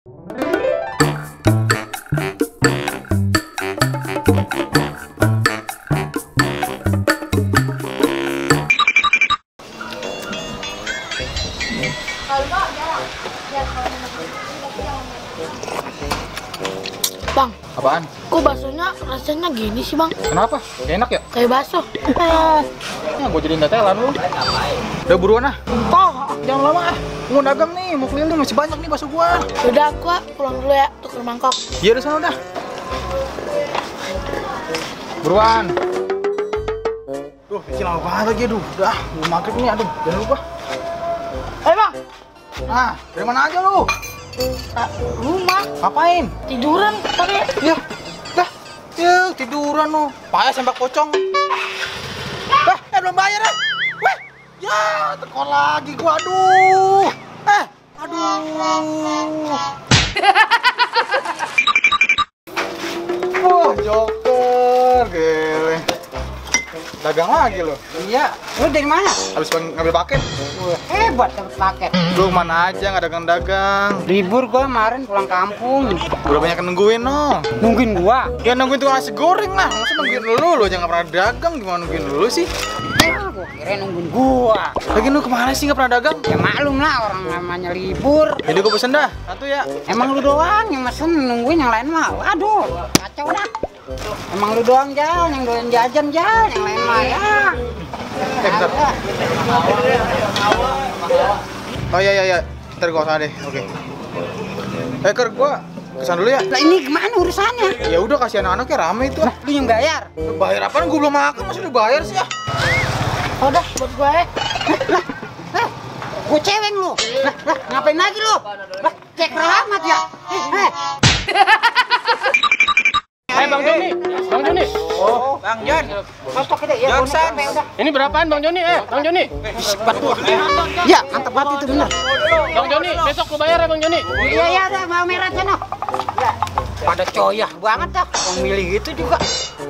Bang, Apaan? kok baksonya rasanya gini sih bang? Kenapa? Gak enak ya? Kayak bakso. Ya gue jadiin tetelan lu. Udah buruan ah. Toh, jangan lama ah. Mau dagang nih, mau keliling masih banyak nih bakso gua. Udah aku pulang dulu ya, tuker mangkok. Iya udah sana udah. Buruan. Duh, ini lama banget lagi aduh. Udah, mau maghrib nih aduh. Jangan lupa. Bang. Ah, dari mana aja lu? Rumah. Ngapain? Tiduran tadi. Ya, dah. Ya, tiduran lu. Payah sembak pocong. Belum bayar ya? Weh, ya teko lagi gua, aduh. Aduh. Oh, joker, gele. Dagang lagi lo. Iya, lu dari mana? Habis ngambil paket. Hebat dapet paket. Lu mana aja nggak dagang-dagang. Libur gua kemarin pulang kampung. Udah banyak yang nungguin no. Nungguin gua. Ya nungguin tukang nasi goreng lah. Masa nungguin lu aja nggak pernah dagang, gimana nungguin lu sih? Gua kira nungguin gua. Lagi lu kemana sih nggak pernah dagang? Ya maklum lah orang namanya libur. Jadi gua pesen dah, satu ya. Emang lu doang yang mesen nungguin, yang lain mah waduh, kacau dah. Emang lu doang Jal, yang doyan jajan Jal, yang lain mah ya. Bentar. Oh iya. Ntar gua kesana deh, oke. Ker, gua kesana dulu ya. Lah ini gimana urusannya? Ya udah kasih anak-anaknya rame itu. Lah, lu yang bayar. Lu bayar apaan? Gua belum makan, masih udah bayar sih ya. Udah buat gue. Gua cewek lu. Lah, ngapain lagi lu? Lah, cek rahmat ya. Bang Joni, Bang Joni. Oh, Bang Jon. Kostok kita ya. Udah. Ini berapaan Bang Joni? Bang Joni. Ya, mantap banget itu bener. Bang Joni, besok lu bayar ya Bang Joni. Iya, ada mau merah sana. Ya. Pada coyah banget dah, pemilih gitu juga.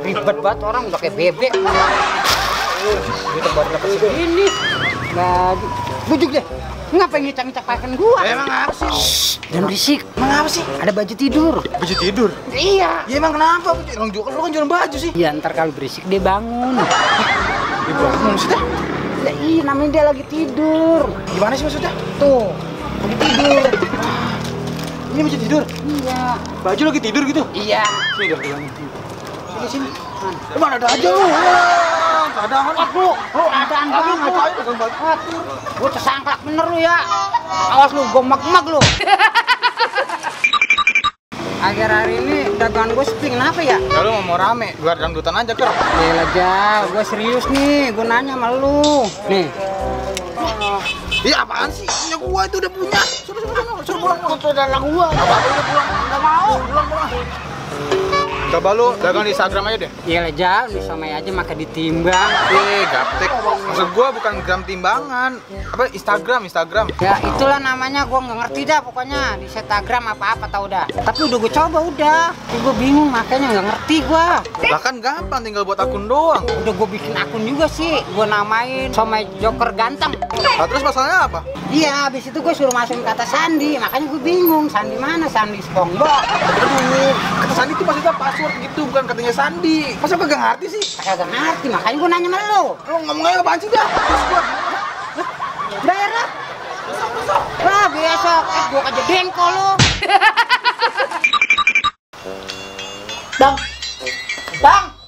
Ribet banget orang udah kayak bebek. Kita baru dapat segini. Lagi. Bujuk deh. Ngapain ngicak-ngicak pakan gua? Emang apa sih? Jangan berisik. Emang apa sih? Ada baju tidur. Baju tidur? Iya. Ya emang kenapa? Lu kan jualan baju sih. Ya ntar kalau berisik dia bangun. Dia bangun maksudnya? Ya iya namanya dia lagi tidur. Gimana sih maksudnya? Tuh, lagi tidur. Ini baju tidur? Iya. Baju lagi tidur gitu? Iya. Sini dah bilangin. Sini. Mana ada aja lu? Ada Aduh, lu adaan banget. Gua tersangka bener lu ya. Awas lu, gua mak-mak lu. Akhir hari ini dagangan gue sepi, kenapa ya? Ya lu mau rame, gua dangdutan aja Ker. Yalah Jal, gue serius nih, gue nanya sama lu. Nih. Iya apaan sih? Punya gua itu udah punya. Suruh pulang. Itu adalah gua. Apa udah pulang? Enggak mau. Pulang. Coba lu dagang di Instagram aja deh. Yalah Jal, bisa main aja maka ditimbang. Gaptek. Maksud gua bukan gram timbangan. Apa Instagram. Ya itulah namanya, gue nggak ngerti dah pokoknya di Instagram apa-apa tau dah. Tapi udah gue coba udah, gue bingung makanya nggak ngerti gue. Bahkan gampang tinggal buat akun doang. Udah gue bikin akun juga sih, gue namain Somai Joker Ganteng. Nah, terus masalahnya apa? Iya, habis itu gue suruh masukin kata Sandi, makanya gue bingung Sandi mana, Sandi SpongeBob. Aduh, kata Sandi itu maksudnya password gitu, bukan katanya Sandi. Masa gua gak ngerti sih? Kagak ngerti, makanya gue nanya sama lo. Lu ngomongnya apaan sih dah? Terus gua Bayar lah. Wah biasa, gue aja dengkol lo. Bang.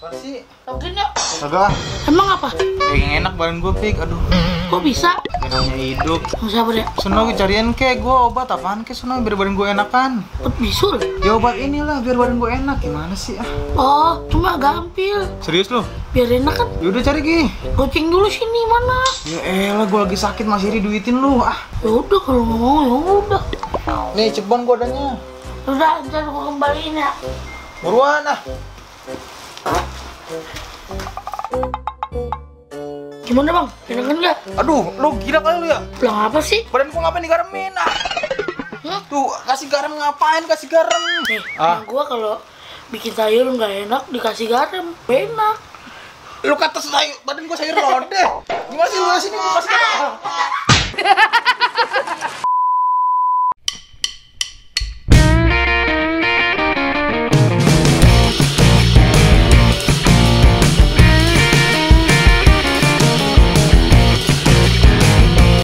apa sih? Togin yuk. Kagak. Emang apa? Yang enak badan gua pik, aduh. Kok bisa? Enaknya hidup. Nggak sabar ya. Sono cariin ke gua obat apaan ke sono biar badan gua enakan. Obat bisul. Ya obat inilah biar badan gua enak. Gimana sih ah? Oh, cuma gampil. Serius lu? Biar enak kan. Ya udah cari Ki. Goceng dulu sini mana? Ya elah gua lagi sakit masih diduitin lu. Ah. Ya udah kalau nggak mau ya udah. Nih cebon gua adanya. Udah, ntar gua kembaliin ya. Buruan ah. Gimana bang? Enakan nggak? Aduh, lu gila kali lu ya? Bilang apa sih? Badan gua ngapain digaremin ah? Tuh, kasih garam ngapain? Kasih garam. Gua kalau bikin sayur nggak enak dikasih garam, enak. Lu kata sayur, badan gua sayur lodeh. Gimana sih lu sini gua kasih garam?